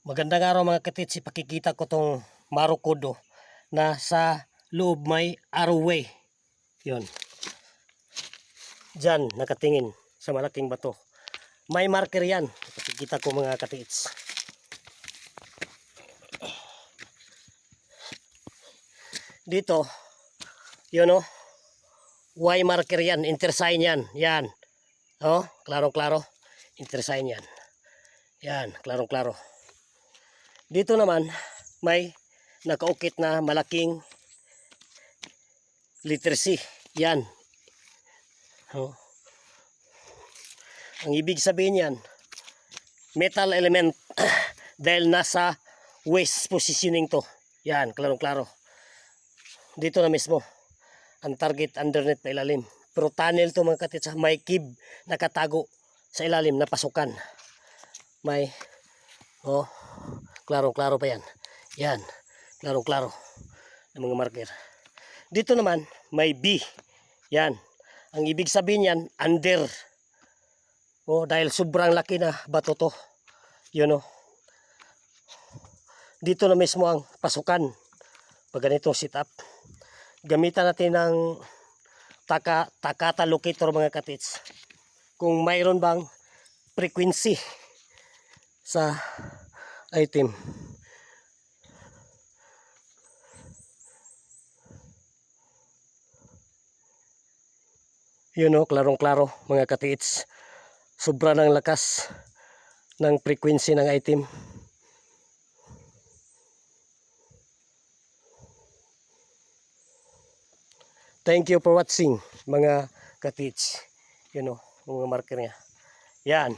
Magandang araw mga katits, ipakikita ko tong marukodo na sa loob may arrowway. Yun. Diyan nakatingin sa malaking bato. May marker yan. Ipakikita ko mga katits. Dito, yun o. Y marker yan, intersign yan. Yan. O, klarong-klaro. Intersign yan. Yan, klarong-klaro. Dito naman may nakaukit na malaking letter C. Yan. Oh. Ang ibig sabihin yan, metal element dahil nasa west positioning to. Yan, klarong-klaro. Dito na mismo ang target underneath na ilalim. Pero tunnel to mga katits, may kib nakatago sa ilalim na pasukan. May klarong-klaro pa yan. Yan, klarong-klaro ng mga marker. Dito naman may B. Yan. Ang ibig sabihin yan, under. Dahil sobrang laki na bato to. Yun o. Dito na mismo ang pasukan. Pag ganitong setup. Gamitan natin ng Takata locator mga katits. Kung mayroon bang frequency sa item. Yun o, klarong-klaro mga katits. Sobra ng lakas ng frequency ng item. Thank you for watching mga katits. Yun o, mga marker niya. Yan.